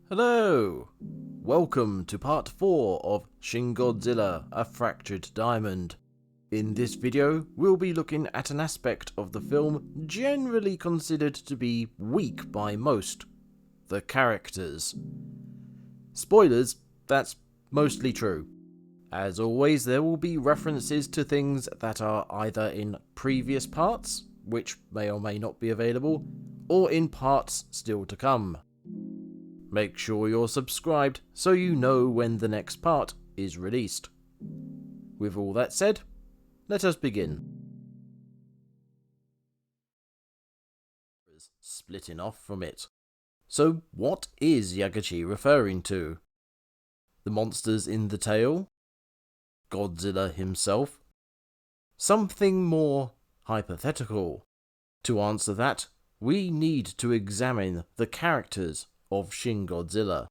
Hello! Welcome to part 4 of Shin Godzilla, A Fractured Diamond. In this video, we'll be looking at an aspect of the film generally considered to be weak by most: the characters. Spoilers, that's mostly true. As always, there will be references to things that are either in previous parts, which may or may not be available, or in parts still to come. Make sure you're subscribed so you know when the next part is released. With all that said, let us begin. Splitting off from it. So what is Yagachi referring to? The monsters in the tale? Godzilla himself? Something more hypothetical? To answer that, we need to examine the characters of Shin Godzilla.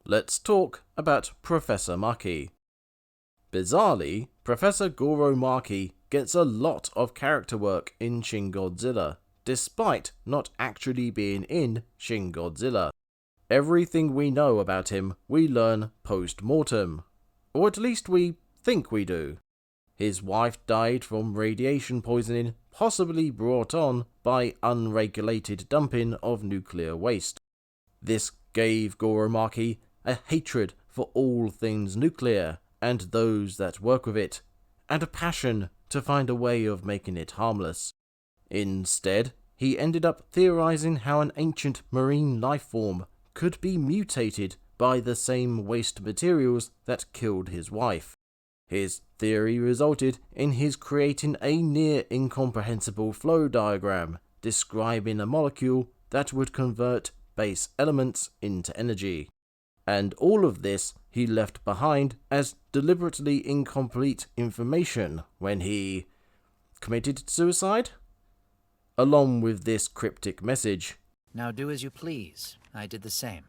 Let's talk about Professor Maki. Bizarrely, Professor Goro Maki gets a lot of character work in Shin Godzilla, despite not actually being in Shin Godzilla. Everything we know about him we learn post-mortem, or at least we think we do. His wife died from radiation poisoning, possibly brought on by unregulated dumping of nuclear waste. This gave Goro Maki a hatred for all things nuclear and those that work with it, and a passion to find a way of making it harmless. Instead, he ended up theorizing how an ancient marine life form could be mutated by the same waste materials that killed his wife. His theory resulted in his creating a near incomprehensible flow diagram describing a molecule that would convert base elements into energy. And all of this he left behind as deliberately incomplete information when he committed suicide? Along with this cryptic message: "Now do as you please. I did the same."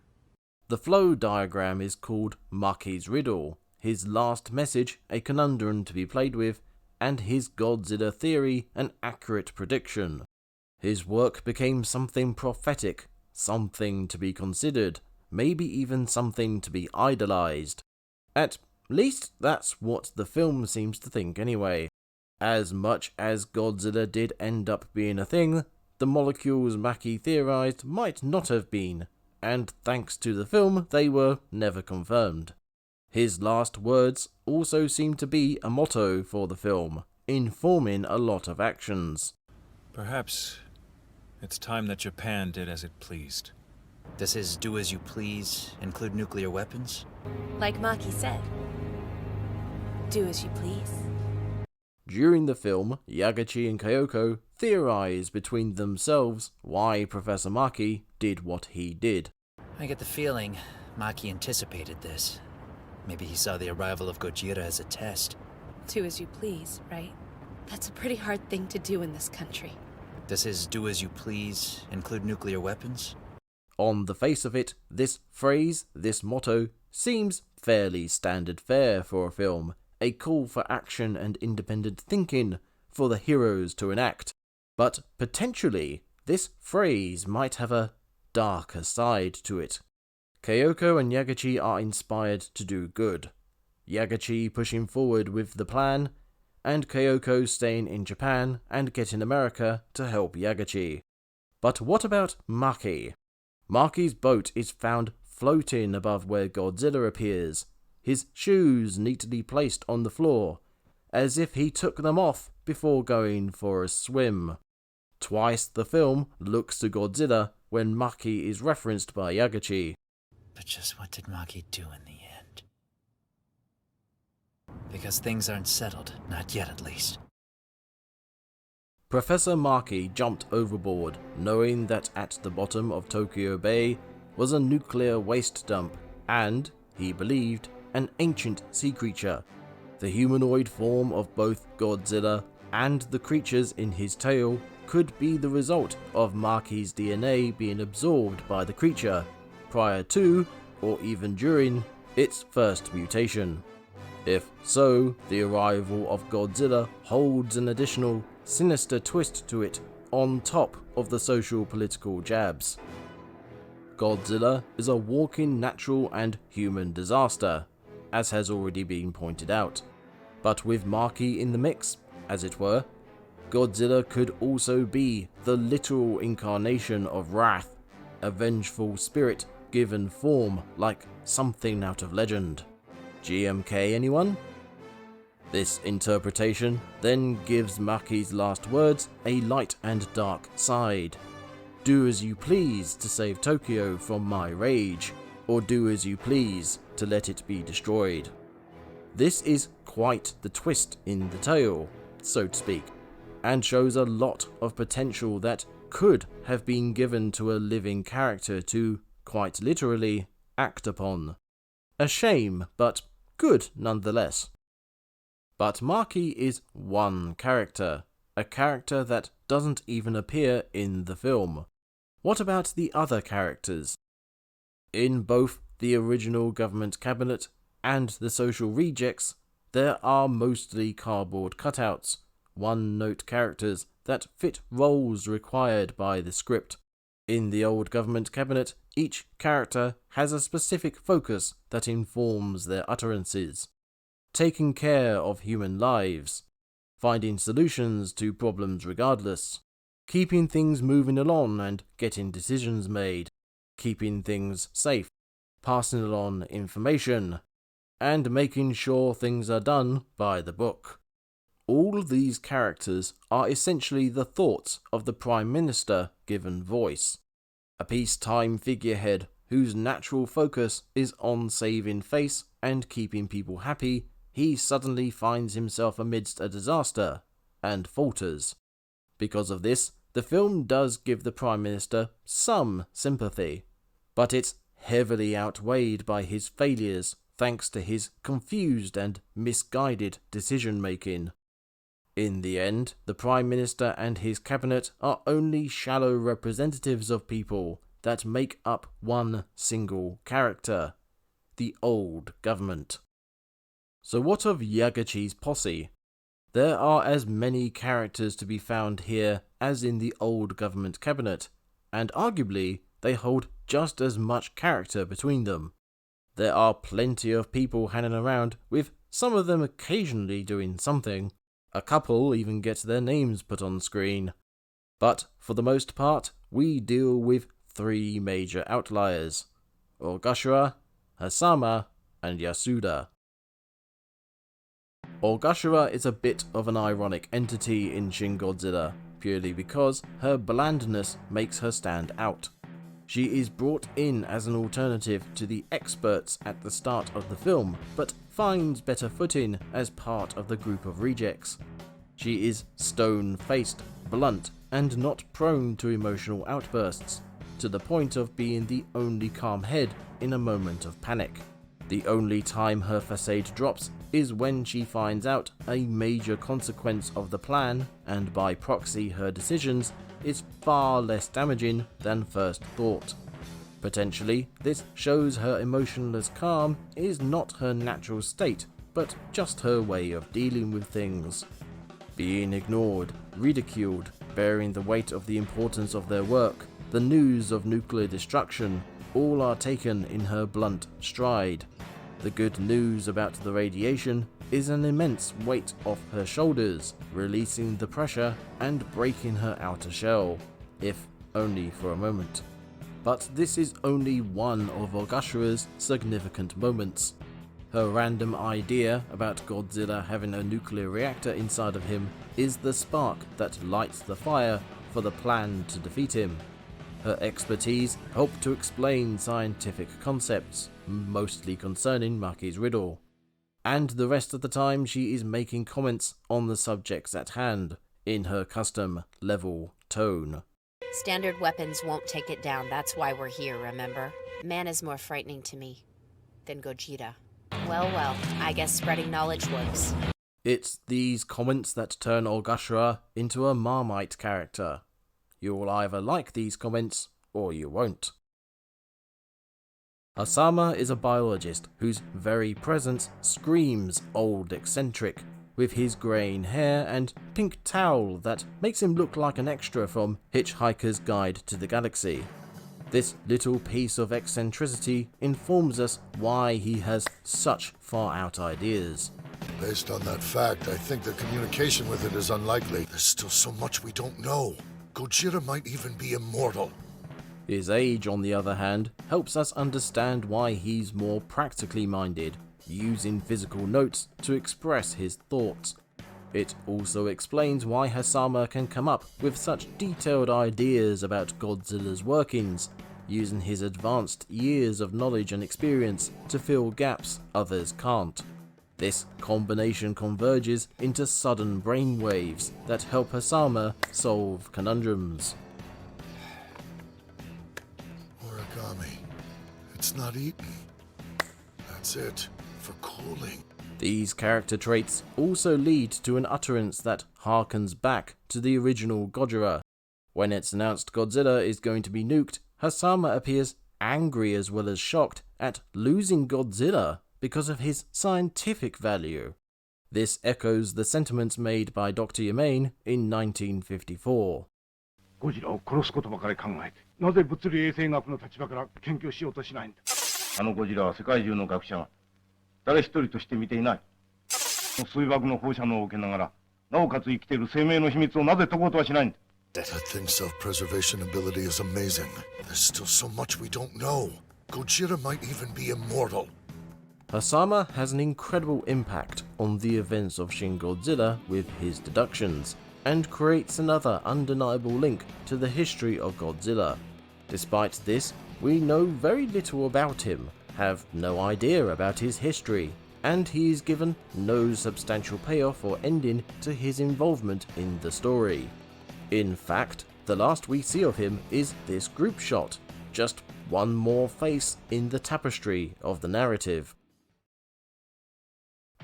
The flow diagram is called Maki's riddle, his last message a conundrum to be played with, and his Godzilla theory an accurate prediction. His work became something prophetic, something to be considered, maybe even something to be idolized. At least that's what the film seems to think anyway. As much as Godzilla did end up being a thing, the molecules Maki theorized might not have been, and thanks to the film they were never confirmed. His last words also seem to be a motto for the film, informing a lot of actions. Perhaps it's time that Japan did as it pleased. Does his "do as you please" include nuclear weapons? Like Maki said, do as you please. During the film, Yagachi and Kyoko theorize between themselves why Professor Maki did what he did. I get the feeling Maki anticipated this. Maybe he saw the arrival of Gojira as a test. Do as you please, right? That's a pretty hard thing to do in this country. Does his "do as you please" include nuclear weapons? On the face of it, this phrase, this motto, seems fairly standard fare for a film, a call for action and independent thinking for the heroes to enact. But potentially, this phrase might have a darker side to it. Kyoko and Yagachi are inspired to do good, Yagachi pushing forward with the plan, and Kyoko staying in Japan and getting America to help Yagachi. But what about Maki? Maki's boat is found floating above where Godzilla appears, his shoes neatly placed on the floor, as if he took them off before going for a swim. Twice the film looks to Godzilla when Maki is referenced by Yagachi. But just what did Maki do in the end? Because things aren't settled, not yet at least. Professor Maki jumped overboard, knowing that at the bottom of Tokyo Bay was a nuclear waste dump and, he believed, an ancient sea creature. The humanoid form of both Godzilla and the creatures in his tail could be the result of Maki's DNA being absorbed by the creature prior to, or even during, its first mutation. If so, the arrival of Godzilla holds an additional, sinister twist to it on top of the social-political jabs. Godzilla is a walking natural and human disaster, as has already been pointed out. But with Maki in the mix, as it were, Godzilla could also be the literal incarnation of wrath, a vengeful spirit given form like something out of legend. GMK anyone? This interpretation then gives Maki's last words a light and dark side. Do as you please to save Tokyo from my rage, or do as you please to let it be destroyed. This is quite the twist in the tale, so to speak, and shows a lot of potential that could have been given to a living character to, quite literally, act upon. A shame, but good nonetheless. But Maki is one character, a character that doesn't even appear in the film. What about the other characters? In both the original government cabinet and the social rejects, there are mostly cardboard cutouts, one-note characters that fit roles required by the script. In the old government cabinet, each character has a specific focus that informs their utterances. Taking care of human lives, finding solutions to problems regardless, keeping things moving along and getting decisions made, keeping things safe, passing along information, and making sure things are done by the book. All these characters are essentially the thoughts of the Prime Minister given voice. A peacetime figurehead whose natural focus is on saving face and keeping people happy, he suddenly finds himself amidst a disaster and falters. Because of this, the film does give the Prime Minister some sympathy, but it's heavily outweighed by his failures thanks to his confused and misguided decision-making. In the end, the Prime Minister and his cabinet are only shallow representatives of people that make up one single character, the old government. So what of Yagachi's posse? There are as many characters to be found here as in the old government cabinet, and arguably they hold just as much character between them. There are plenty of people hanging around, with some of them occasionally doing something. A couple even get their names put on screen. But for the most part, we deal with three major outliers: Ogashira, Hasama, and Yasuda. Ogashira is a bit of an ironic entity in Shin Godzilla, purely because her blandness makes her stand out. She is brought in as an alternative to the experts at the start of the film, but finds better footing as part of the group of rejects. She is stone-faced, blunt, and not prone to emotional outbursts, to the point of being the only calm head in a moment of panic. The only time her facade drops is when she finds out a major consequence of the plan, and by proxy her decisions, is far less damaging than first thought. Potentially, this shows her emotionless calm is not her natural state, but just her way of dealing with things. Being ignored, ridiculed, bearing the weight of the importance of their work, the news of nuclear destruction, all are taken in her blunt stride. The good news about the radiation is an immense weight off her shoulders, releasing the pressure and breaking her outer shell, if only for a moment. But this is only one of Ogashira's significant moments. Her random idea about Godzilla having a nuclear reactor inside of him is the spark that lights the fire for the plan to defeat him. Her expertise helped to explain scientific concepts, mostly concerning Maki's riddle. And the rest of the time she is making comments on the subjects at hand, in her custom level tone. Standard weapons won't take it down, that's why we're here, remember? Man is more frightening to me than Gojira. Well, I guess spreading knowledge works. It's these comments that turn Ogashira into a Marmite character. You'll either like these comments, or you won't. Osama is a biologist whose very presence screams old eccentric, with his greying hair and pink towel that makes him look like an extra from Hitchhiker's Guide to the Galaxy. This little piece of eccentricity informs us why he has such far-out ideas. Based on that fact, I think the communication with it is unlikely. There's still so much we don't know. Gojira might even be immortal. His age, on the other hand, helps us understand why he's more practically minded, using physical notes to express his thoughts. It also explains why Osama can come up with such detailed ideas about Godzilla's workings, using his advanced years of knowledge and experience to fill gaps others can't. This combination converges into sudden brainwaves that help Osama solve conundrums. Origami. It's not eaten. That's it. For cooling. These character traits also lead to an utterance that harkens back to the original Gojira. When it's announced Godzilla is going to be nuked, Osama appears angry as well as shocked at losing Godzilla because of his scientific value. This echoes the sentiments made by Dr. Yamane in 1954. ゴジラを殺すことばかり考えて、なぜ物理衛生学の立場から研究しようとしないんだ。あのゴジラは世界中の学者が誰一人として見ていない。水爆の放射能を受けながら、なおかつ生きている生命の秘密をなぜ解こうとはしないんだ。That thing's self-preservation ability is amazing. There's still so much we don't know. Gojira might even be immortal. Osama has an incredible impact on the events of Shin Godzilla with his deductions, and creates another undeniable link to the history of Godzilla. Despite this, we know very little about him, have no idea about his history, and he is given no substantial payoff or ending to his involvement in the story. In fact, the last we see of him is this group shot, just one more face in the tapestry of the narrative.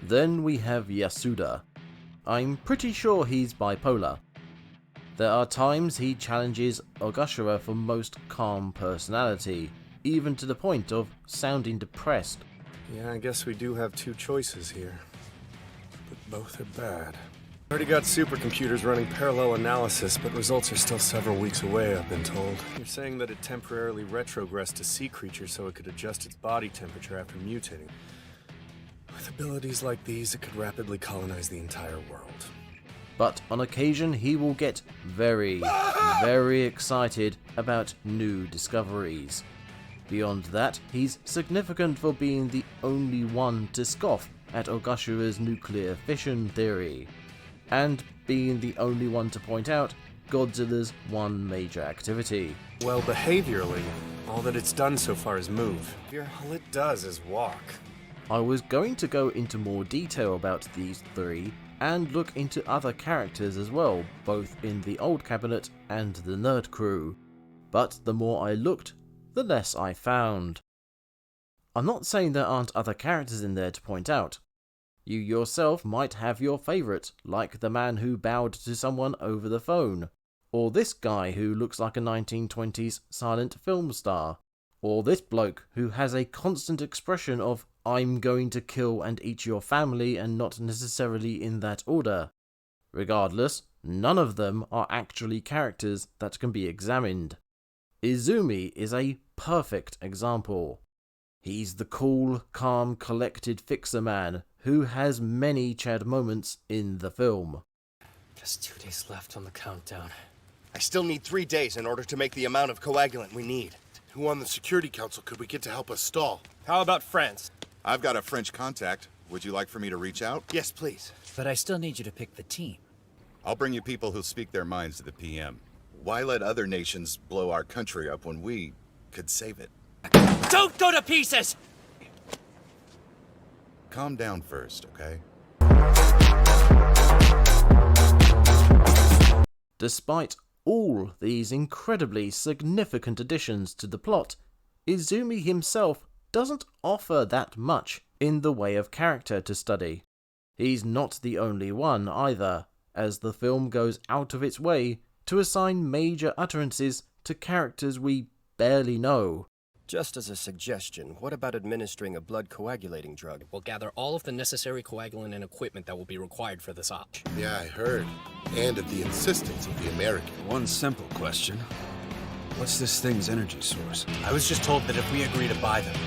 Then we have Yasuda. I'm pretty sure he's bipolar. There are times he challenges Ogashira for most calm personality, even to the point of sounding depressed. Yeah, I guess we do have two choices here. But both are bad. Already got supercomputers running parallel analysis, but results are still several weeks away, I've been told. You're saying that it temporarily retrogressed a sea creature so it could adjust its body temperature after mutating. With abilities like these, it could rapidly colonize the entire world. But on occasion he will get very, very excited about new discoveries. Beyond that, he's significant for being the only one to scoff at Ogashira's nuclear fission theory, and being the only one to point out Godzilla's one major activity. Well, behaviorally, all that it's done so far is move. All it does is walk. I was going to go into more detail about these three, and look into other characters as well, both in the old cabinet and the nerd crew, but the more I looked, the less I found. I'm not saying there aren't other characters in there to point out. You yourself might have your favourite, like the man who bowed to someone over the phone, or this guy who looks like a 1920s silent film star, or this bloke who has a constant expression of "I'm going to kill and eat your family," and not necessarily in that order. Regardless, none of them are actually characters that can be examined. Izumi is a perfect example. He's the cool, calm, collected fixer man who has many Chad moments in the film. Just 2 days left on the countdown. I still need 3 days in order to make the amount of coagulant we need. Who on the Security Council could we get to help us stall? How about France? I've got a French contact. Would you like for me to reach out? Yes, please. But I still need you to pick the team. I'll bring you people who speak their minds to the PM. Why let other nations blow our country up when we could save it? Don't go to pieces! Calm down first, okay? Despite all these incredibly significant additions to the plot, Izumi himself doesn't offer that much in the way of character to study. He's not the only one either, as the film goes out of its way to assign major utterances to characters we barely know. Just as a suggestion, what about administering a blood coagulating drug? We'll gather all of the necessary coagulant and equipment that will be required for this op. Yeah, I heard. And at the insistence of the American. One simple question. What's this thing's energy source? I was just told that if we agree to buy them,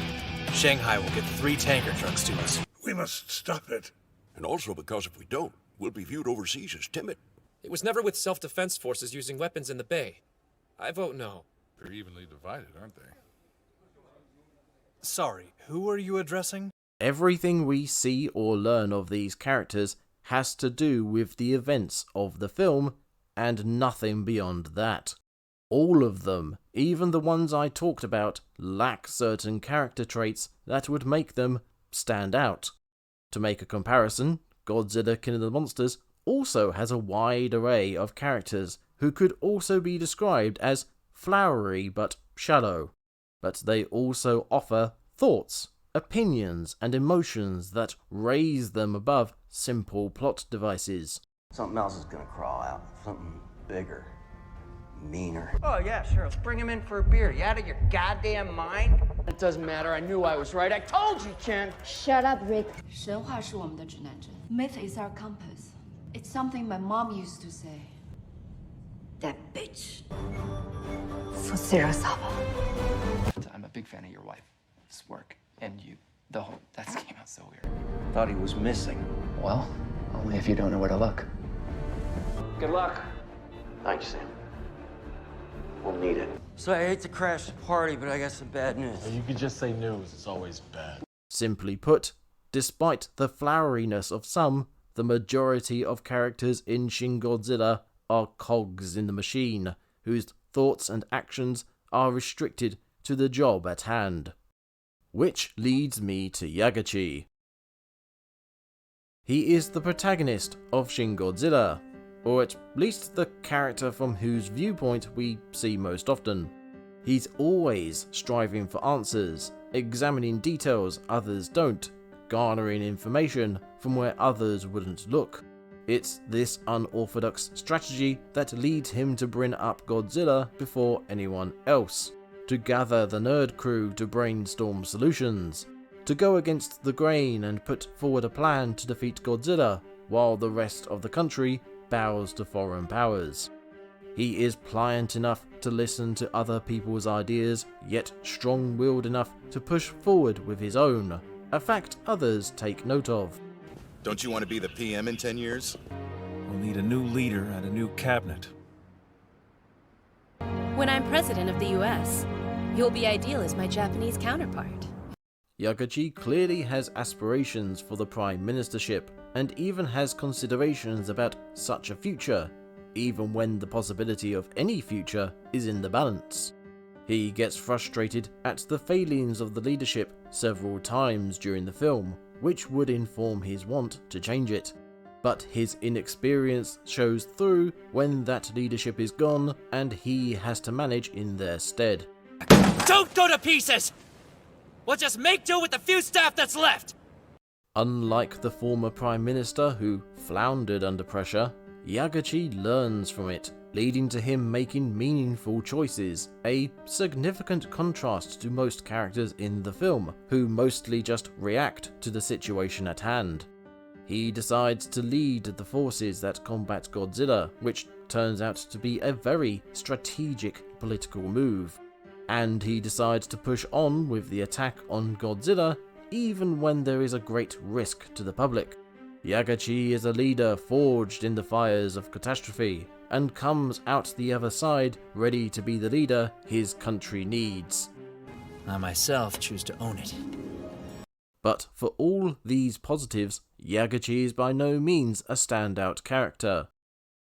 Shanghai will get 3 tanker trucks to us. We must stop it. And also because if we don't, we'll be viewed overseas as timid. It was never with self-defense forces using weapons in the Bay. I vote no. They're evenly divided, aren't they? Sorry, who are you addressing? Everything we see or learn of these characters has to do with the events of the film, and nothing beyond that. All of them, even the ones I talked about, lack certain character traits that would make them stand out. To make a comparison, Godzilla King of the Monsters also has a wide array of characters who could also be described as flowery but shallow, but they also offer thoughts, opinions, and emotions that raise them above simple plot devices. Something else is gonna crawl out, something bigger, meaner. Oh yeah, sure, let's bring him in for a beer. You out of your goddamn mind? It doesn't matter, I knew I was right. I told you, Chen! Shut up, Rick. 神话是我们的指南针. Myth is our compass. It's something my mom used to say. That bitch. I'm a big fan of your wife's work, and you. That came out so weird. Thought he was missing. Well, only if you don't know where to look. Good luck. Thanks, Sam. We'll need it. So I hate to crash the party, but I got some bad news. You could just say news, it's always bad. Simply put, despite the floweriness of some, the majority of characters in Shin Godzilla are cogs in the machine, whose thoughts and actions are restricted to the job at hand. Which leads me to Yagachi. He is the protagonist of Shin Godzilla, or at least the character from whose viewpoint we see most often. He's always striving for answers, examining details others don't, garnering information from where others wouldn't look. It's this unorthodox strategy that leads him to bring up Godzilla before anyone else, to gather the nerd crew to brainstorm solutions, to go against the grain and put forward a plan to defeat Godzilla, while the rest of the country bows to foreign powers. He is pliant enough to listen to other people's ideas, yet strong-willed enough to push forward with his own, a fact others take note of. Don't you want to be the PM in 10 years? We'll need a new leader and a new cabinet. When I'm president of the US, you'll be ideal as my Japanese counterpart. Yagachi clearly has aspirations for the prime ministership, and even has considerations about such a future, even when the possibility of any future is in the balance. He gets frustrated at the failings of the leadership several times during the film, which would inform his want to change it. But his inexperience shows through when that leadership is gone and he has to manage in their stead. Don't go to pieces! We'll just make do with the few staff that's left! Unlike the former Prime Minister who floundered under pressure, Yagachi learns from it, leading to him making meaningful choices, a significant contrast to most characters in the film, who mostly just react to the situation at hand. He decides to lead the forces that combat Godzilla, which turns out to be a very strategic political move. And he decides to push on with the attack on Godzilla, even when there is a great risk to the public. Yagachi is a leader forged in the fires of catastrophe, and comes out the other side ready to be the leader his country needs. I myself choose to own it. But for all these positives, Yagachi is by no means a standout character.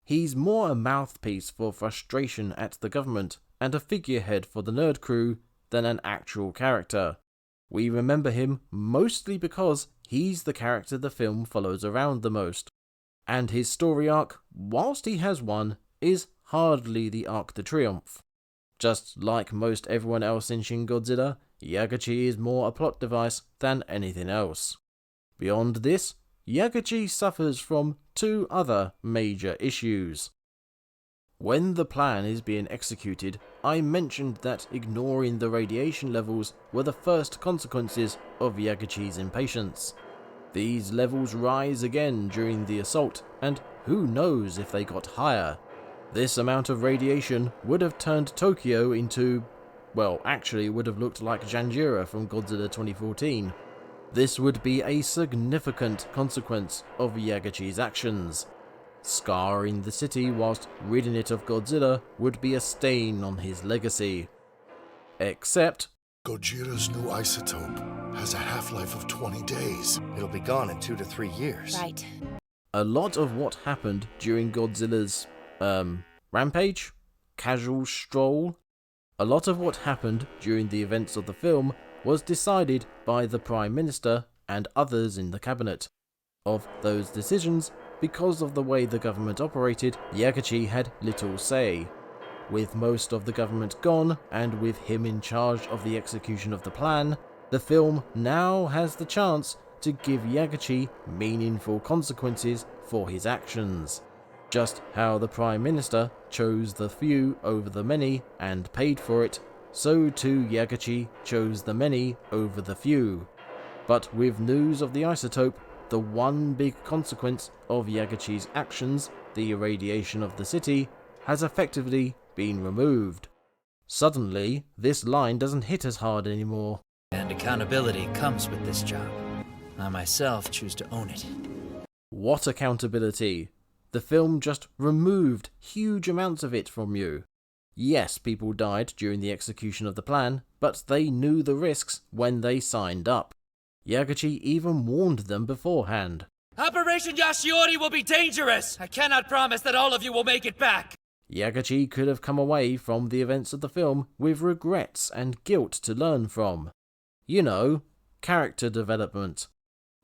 He's more a mouthpiece for frustration at the government and a figurehead for the nerd crew than an actual character. We remember him mostly because he's the character the film follows around the most. And his story arc, whilst he has one, is hardly the Arc de Triomphe. Just like most everyone else in Shin Godzilla, Yagachi is more a plot device than anything else. Beyond this, Yagachi suffers from two other major issues. When the plan is being executed, I mentioned that ignoring the radiation levels were the first consequences of Yagachi's impatience. These levels rise again during the assault, and who knows if they got higher. This amount of radiation would have turned Tokyo into, well, actually it would have looked like Janjira from Godzilla 2014. This would be a significant consequence of Yagachi's actions. Scarring the city whilst ridding it of Godzilla would be a stain on his legacy. Except Gojira's new isotope has a half-life of 20 days. It'll be gone in 2 to 3 years. Right. a lot of what happened during Godzilla's rampage, casual stroll, a lot of what happened during the events of the film was decided by the Prime Minister and others in the cabinet. Of those decisions, because of the way the government operated, Yagachi had little say. With most of the government gone, and with him in charge of the execution of the plan, the film now has the chance to give Yagachi meaningful consequences for his actions. Just how the Prime Minister chose the few over the many and paid for it, so too Yagachi chose the many over the few. But with news of the isotope, the one big consequence of Yagachi's actions, the irradiation of the city, has effectively been removed. Suddenly, this line doesn't hit as hard anymore. And accountability comes with this job. I myself choose to own it. What accountability? The film just removed huge amounts of it from you. Yes, people died during the execution of the plan, but they knew the risks when they signed up. Yagachi even warned them beforehand. Operation Yashiori will be dangerous! I cannot promise that all of you will make it back! Yagachi could have come away from the events of the film with regrets and guilt to learn from. You know, character development.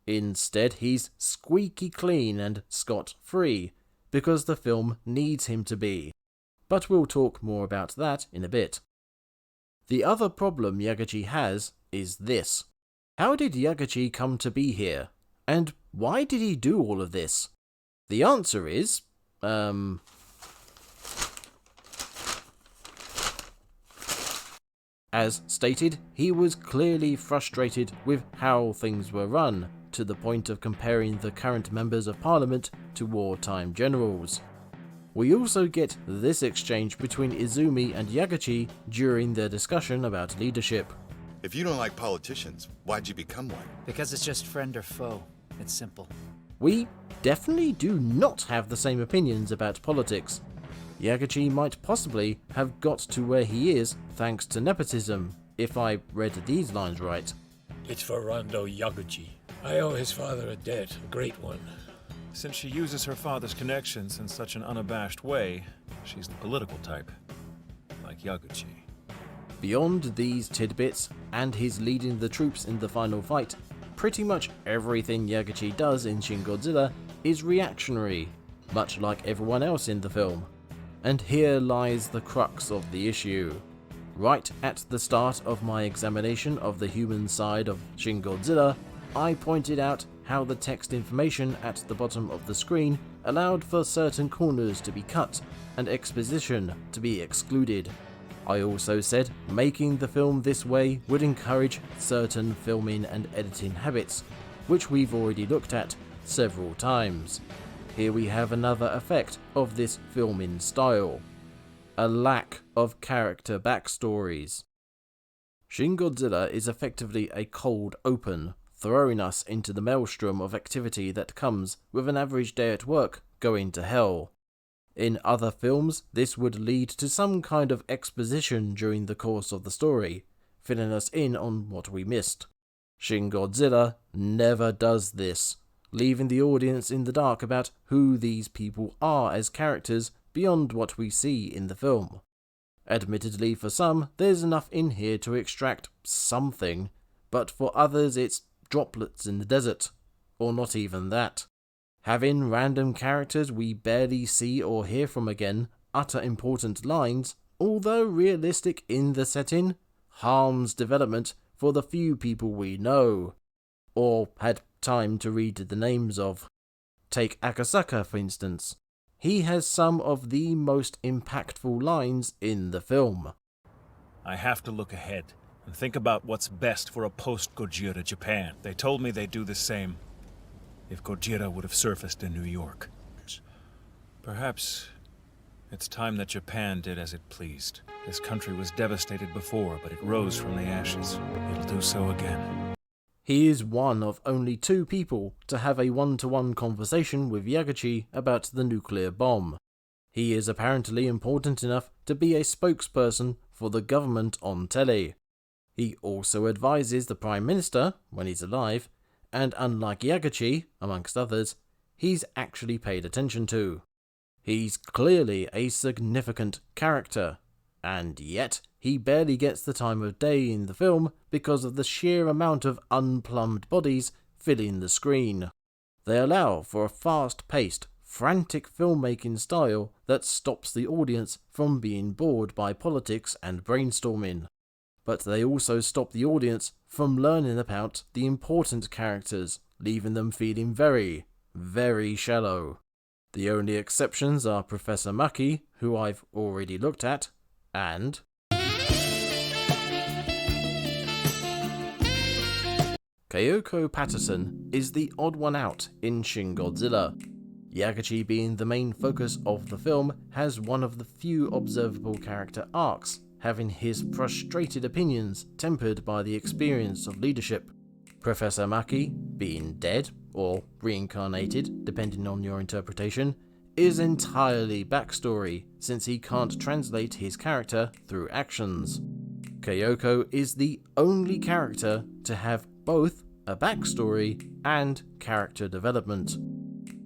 Instead, he's squeaky clean and scot-free, because the film needs him to be. But we'll talk more about that in a bit. The other problem Yagachi has is this. How did Yagachi come to be here? And why did he do all of this? The answer is, as stated, he was clearly frustrated with how things were run, to the point of comparing the current members of parliament to wartime generals. We also get this exchange between Izumi and Yagachi during their discussion about leadership. If you don't like politicians, why'd you become one? Because it's just friend or foe. It's simple. We definitely do not have the same opinions about politics. Yagachi might possibly have got to where he is thanks to nepotism, if I read these lines right. It's for Rondo Yagachi. I owe his father a debt, a great one. Since she uses her father's connections in such an unabashed way, she's the political type. Like Yagachi. Beyond these tidbits, and his leading the troops in the final fight, pretty much everything Yagachi does in Shin Godzilla is reactionary, much like everyone else in the film. And here lies the crux of the issue. Right at the start of my examination of the human side of Shin Godzilla, I pointed out how the text information at the bottom of the screen allowed for certain corners to be cut and exposition to be excluded. I also said making the film this way would encourage certain filming and editing habits, which we've already looked at several times. Here we have another effect of this filming style. A lack of character backstories. Shin Godzilla is effectively a cold open, throwing us into the maelstrom of activity that comes with an average day at work going to hell. In other films, this would lead to some kind of exposition during the course of the story, filling us in on what we missed. Shin Godzilla never does this, leaving the audience in the dark about who these people are as characters beyond what we see in the film. Admittedly, for some, there's enough in here to extract something, but for others it's droplets in the desert, or not even that. Having random characters we barely see or hear from again utter important lines, although realistic in the setting, harms development for the few people we know, or had time to read the names of. Take Akasaka, for instance. he has some of the most impactful lines in the film. I have to look ahead and think about what's best for a post-Gojira Japan. They told me they'd do the same if Gojira would have surfaced in New York. Perhaps it's time that Japan did as it pleased. This country was devastated before, but it rose from the ashes. It'll do so again. He is one of only 2 people to have a one-to-one conversation with Yaguchi about the nuclear bomb. He is apparently important enough to be a spokesperson for the government on telly. He also advises the Prime Minister when he's alive, and unlike Yaguchi, amongst others, he's actually paid attention to. He's clearly a significant character, and yet he barely gets the time of day in the film because of the sheer amount of unplumbed bodies filling the screen. They allow for a fast-paced, frantic filmmaking style that stops the audience from being bored by politics and brainstorming. But they also stop the audience from learning about the important characters, leaving them feeling very, very shallow. The only exceptions are Professor Maki, who I've already looked at, and Kyoko Patterson is the odd one out in Shin Godzilla. Yaguchi, being the main focus of the film, has one of the few observable character arcs, having his frustrated opinions tempered by the experience of leadership. Professor Maki, being dead, or reincarnated, depending on your interpretation, is entirely backstory, since he can't translate his character through actions. Kyoko is the only character to have both a backstory and character development.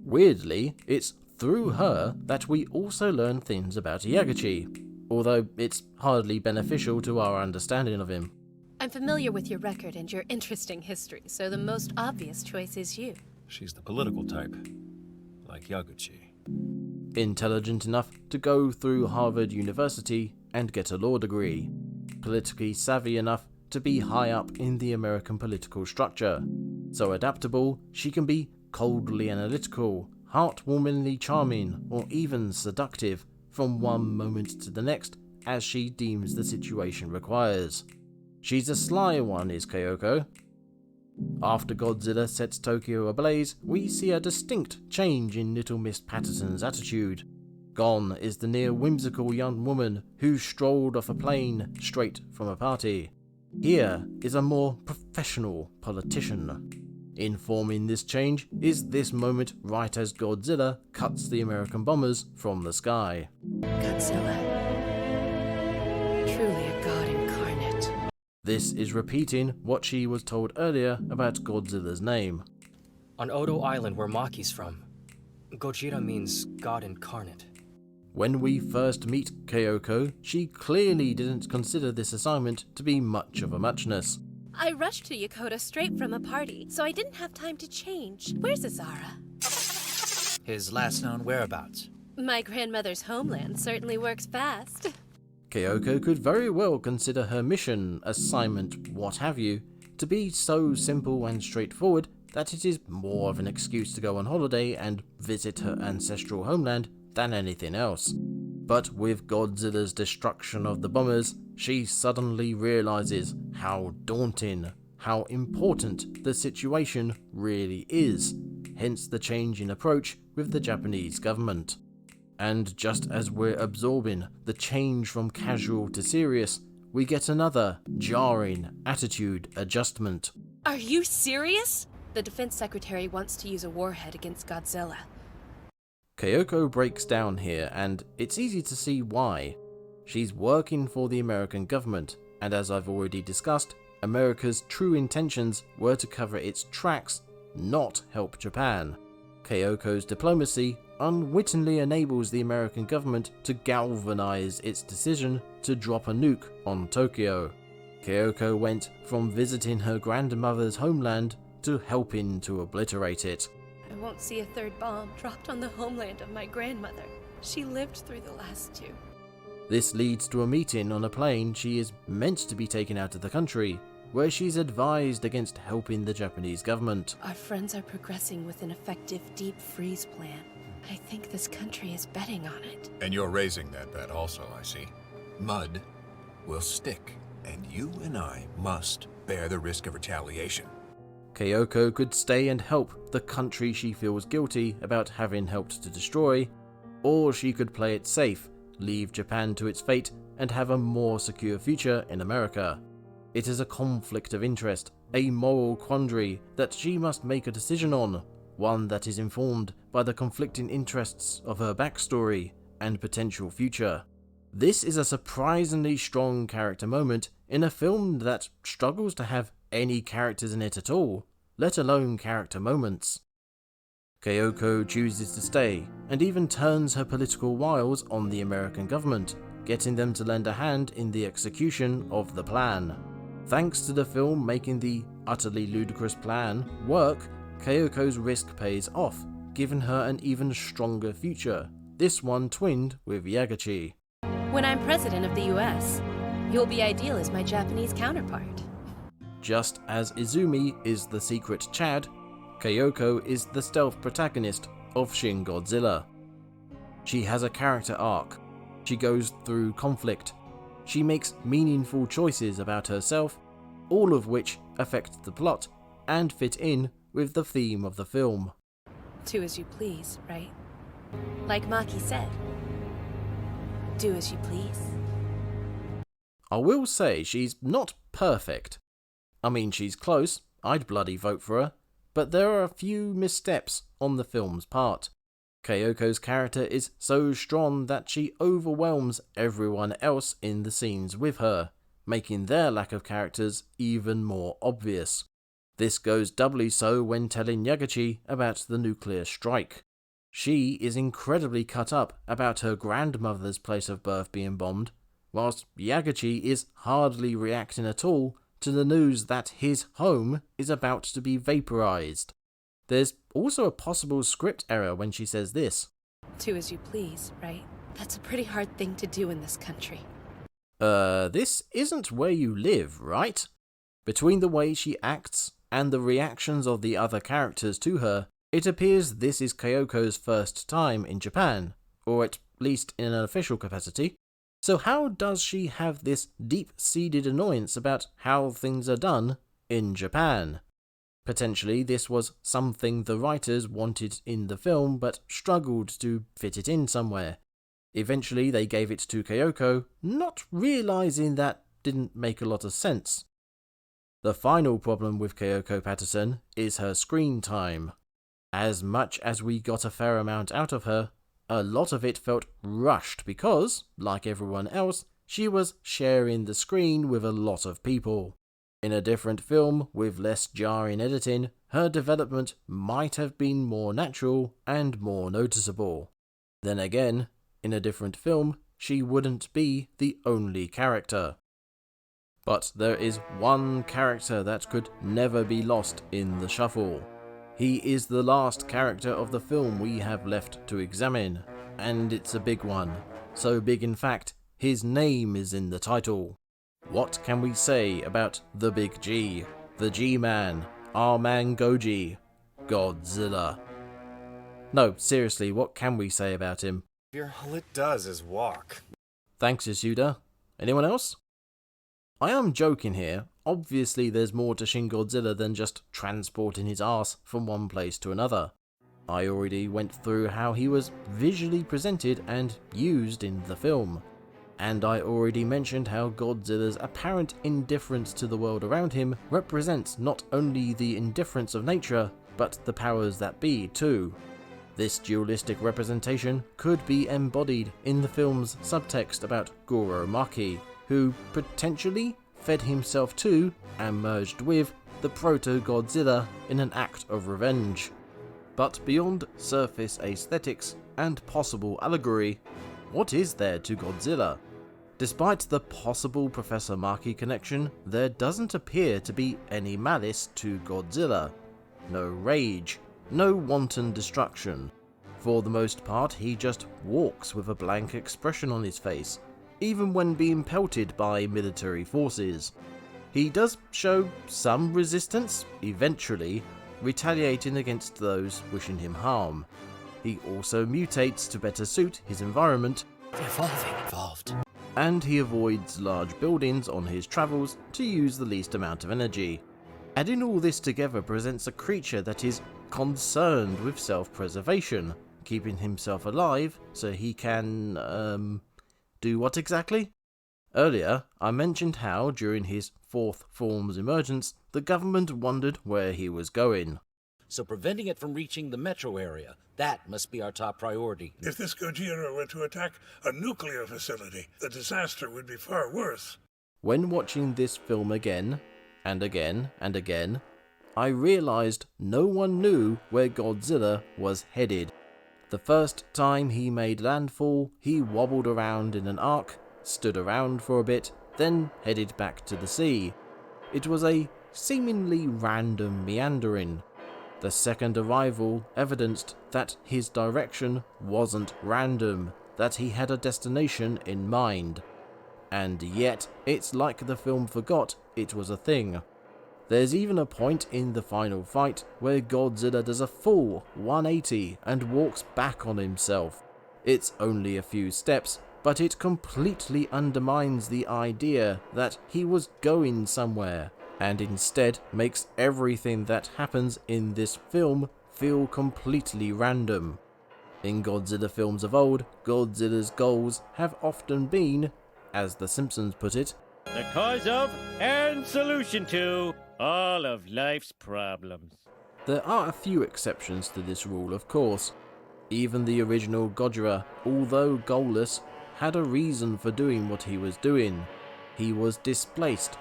Weirdly, it's through her that we also learn things about Yaguchi, although it's hardly beneficial to our understanding of him. I'm familiar with your record and your interesting history, so the most obvious choice is you. She's the political type, like Yaguchi. Intelligent enough to go through Harvard University and get a law degree. Politically savvy enough to be high up in the American political structure. So adaptable, she can be coldly analytical, heartwarmingly charming, or even seductive from one moment to the next as she deems the situation requires. She's a sly one, is Kyoko. After Godzilla sets Tokyo ablaze, we see a distinct change in Little Miss Patterson's attitude. Gone is the near whimsical young woman who strolled off a plane straight from a party. Here is a more professional politician. Informing this change is this moment right as Godzilla cuts the American bombers from the sky. Godzilla. Truly a god incarnate. This is repeating what she was told earlier about Godzilla's name. On Odo Island, where Maki's from, Gojira means god incarnate. When we first meet Kyoko, she clearly didn't consider this assignment to be much of a muchness. I rushed to Yokota straight from a party, so I didn't have time to change. Where's Azara? His last known whereabouts. My grandmother's homeland certainly works fast. Kyoko could very well consider her mission, assignment, what have you, to be so simple and straightforward that it is more of an excuse to go on holiday and visit her ancestral homeland than anything else. But with Godzilla's destruction of the bombers, she suddenly realizes how daunting, how important the situation really is, hence the change in approach with the Japanese government. And just as we're absorbing the change from casual to serious, we get another jarring attitude adjustment. Are you serious? The defense secretary wants to use a warhead against Godzilla. Kyoko breaks down here, and it's easy to see why. She's working for the American government, and as I've already discussed, America's true intentions were to cover its tracks, not help Japan. Kyoko's diplomacy unwittingly enables the American government to galvanize its decision to drop a nuke on Tokyo. Kyoko went from visiting her grandmother's homeland to helping to obliterate it. I won't see a third bomb dropped on the homeland of my grandmother. She lived through the last two. This leads to a meeting on a plane she is meant to be taken out of the country, where she's advised against helping the Japanese government. Our friends are progressing with an effective deep freeze plan. I think this country is betting on it. And you're raising that bet also, I see. Mud will stick, and you and I must bear the risk of retaliation. Kyoko could stay and help the country she feels guilty about having helped to destroy, or she could play it safe, leave Japan to its fate, and have a more secure future in America. It is a conflict of interest, a moral quandary that she must make a decision on, one that is informed by the conflicting interests of her backstory and potential future. This is a surprisingly strong character moment in a film that struggles to have any characters in it at all, let alone character moments. Kyoko chooses to stay, and even turns her political wiles on the American government, getting them to lend a hand in the execution of the plan. Thanks to the film making the utterly ludicrous plan work, Kyoko's risk pays off, giving her an even stronger future, this one twinned with Yagachi. When I'm president of the US, you'll be ideal as my Japanese counterpart. Just as Izumi is the secret Chad, Kyoko is the stealth protagonist of Shin Godzilla. She has a character arc, she goes through conflict, she makes meaningful choices about herself, all of which affect the plot and fit in with the theme of the film. Do as you please, right? Like Maki said. Do as you please. I will say she's not perfect. I mean, she's close, I'd bloody vote for her, but there are a few missteps on the film's part. Kyoko's character is so strong that she overwhelms everyone else in the scenes with her, making their lack of characters even more obvious. This goes doubly so when telling Yagachi about the nuclear strike. She is incredibly cut up about her grandmother's place of birth being bombed, whilst Yagachi is hardly reacting at all to the news that his home is about to be vaporized. There's also a possible script error when she says this. Do as you please, right? That's a pretty hard thing to do in this country. This isn't where you live, right? Between the way she acts and the reactions of the other characters to her, it appears this is Kyoko's first time in Japan, or at least in an official capacity. So how does she have this deep-seated annoyance about how things are done in Japan? Potentially this was something the writers wanted in the film but struggled to fit it in somewhere. Eventually they gave it to Kyoko, not realising that didn't make a lot of sense. The final problem with Kyoko Patterson is her screen time. As much as we got a fair amount out of her, a lot of it felt rushed because, like everyone else, she was sharing the screen with a lot of people. In a different film, with less jarring editing, her development might have been more natural and more noticeable. Then again, in a different film, she wouldn't be the only character. But there is one character that could never be lost in the shuffle. He is the last character of the film we have left to examine, and it's a big one. So big in fact, his name is in the title. What can we say about the Big G, the G-Man, our man Goji, Godzilla? No, seriously, what can we say about him? All it does is walk. Thanks, Yasuda. Anyone else? I am joking here. Obviously there's more to Shin Godzilla than just transporting his ass from one place to another. I already went through how he was visually presented and used in the film. And I already mentioned how Godzilla's apparent indifference to the world around him represents not only the indifference of nature, but the powers that be too. This dualistic representation could be embodied in the film's subtext about Goro Maki, who potentially fed himself to and merged with the proto-Godzilla in an act of revenge. But beyond surface aesthetics and possible allegory, what is there to Godzilla? Despite the possible Professor Maki connection, there doesn't appear to be any malice to Godzilla. No rage, no wanton destruction. For the most part, he just walks with a blank expression on his face, even when being pelted by military forces. He does show some resistance, eventually, retaliating against those wishing him harm. He also mutates to better suit his environment, Evolved. and he avoids large buildings on his travels to use the least amount of energy. Adding all this together presents a creature that is concerned with self-preservation, keeping himself alive so he can, do what exactly? Earlier, I mentioned how, during his fourth form's emergence, the government wondered where he was going. So preventing it from reaching the metro area, that must be our top priority. If this Gojira were to attack a nuclear facility, the disaster would be far worse. When watching this film again, and again, and again, I realised no one knew where Godzilla was headed. The first time he made landfall, he wobbled around in an arc, stood around for a bit, then headed back to the sea. It was a seemingly random meandering. The second arrival evidenced that his direction wasn't random, that he had a destination in mind. And yet, it's like the film forgot it was a thing. There's even a point in the final fight where Godzilla does a full 180 and walks back on himself. It's only a few steps, but it completely undermines the idea that he was going somewhere, and instead makes everything that happens in this film feel completely random. In Godzilla films of old, Godzilla's goals have often been, as The Simpsons put it, the cause of and solution to all of life's problems. There are a few exceptions to this rule, of course. Even the original Gojira, although goalless, had a reason for doing what he was doing. He was displaced,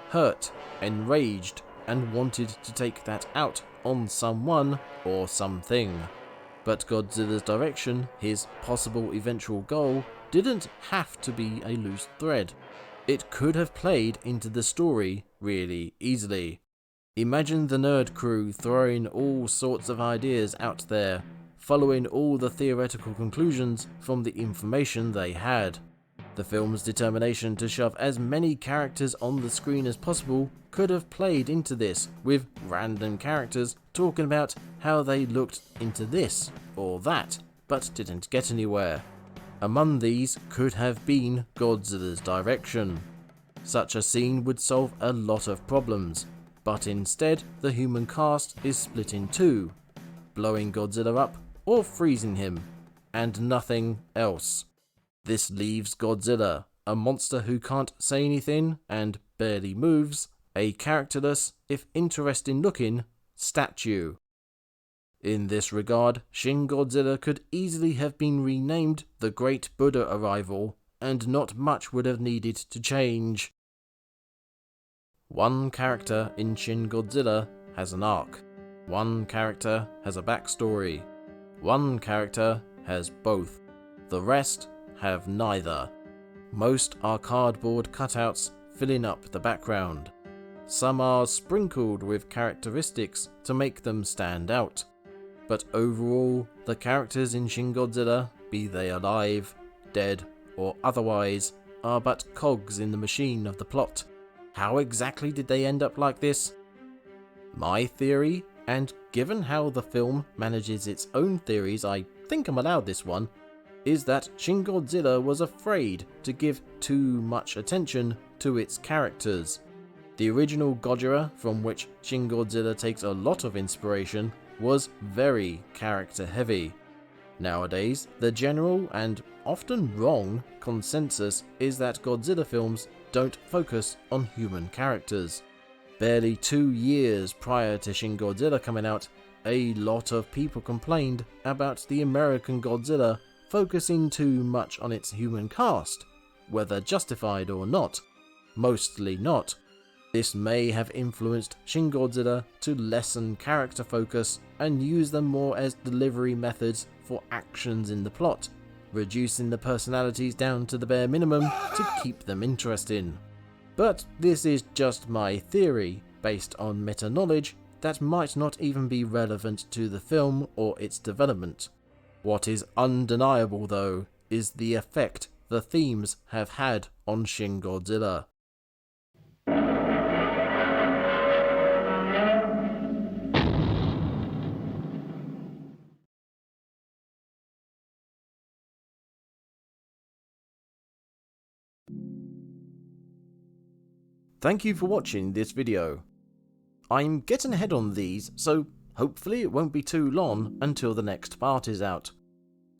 hurt, enraged, and wanted to take that out on someone or something. But Godzilla's direction, his possible eventual goal, didn't have to be a loose thread. It could have played into the story really easily. Imagine the nerd crew throwing all sorts of ideas out there, following all the theoretical conclusions from the information they had. The film's determination to shove as many characters on the screen as possible could have played into this, with random characters talking about how they looked into this or that, but didn't get anywhere. Among these could have been Godzilla's direction. Such a scene would solve a lot of problems, but instead the human cast is split in two, blowing Godzilla up or freezing him, and nothing else. This leaves Godzilla, a monster who can't say anything and barely moves, a characterless, if interesting looking, statue. In this regard, Shin Godzilla could easily have been renamed the Great Buddha Arrival, and not much would have needed to change. One character in Shin Godzilla has an arc. One character has a backstory. One character has both. The rest have neither. Most are cardboard cutouts filling up the background. Some are sprinkled with characteristics to make them stand out. But overall, the characters in Shin Godzilla, be they alive, dead, or otherwise, are but cogs in the machine of the plot. How exactly did they end up like this? My theory, and given how the film manages its own theories, I think I'm allowed this one, is that Shin Godzilla was afraid to give too much attention to its characters. The original Gojira, from which Shin Godzilla takes a lot of inspiration, was very character heavy. Nowadays, the general and often wrong consensus is that Godzilla films don't focus on human characters. Barely 2 years prior to Shin Godzilla coming out, a lot of people complained about the American Godzilla focusing too much on its human cast, whether justified or not. Mostly not. This may have influenced Shin Godzilla to lessen character focus and use them more as delivery methods for actions in the plot, reducing the personalities down to the bare minimum to keep them interesting. But this is just my theory, based on meta-knowledge that might not even be relevant to the film or its development. What is undeniable though, is the effect the themes have had on Shin Godzilla. Thank you for watching this video. I'm getting ahead on these, so hopefully it won't be too long until the next part is out.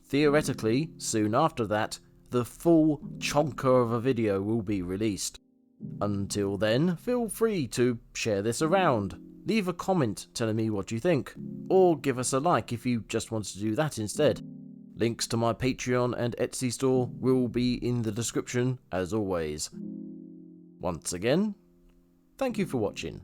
Theoretically, soon after that, the full chonker of a video will be released. Until then, feel free to share this around, leave a comment telling me what you think, or give us a like if you just want to do that instead. Links to my Patreon and Etsy store will be in the description as always. Once again, thank you for watching.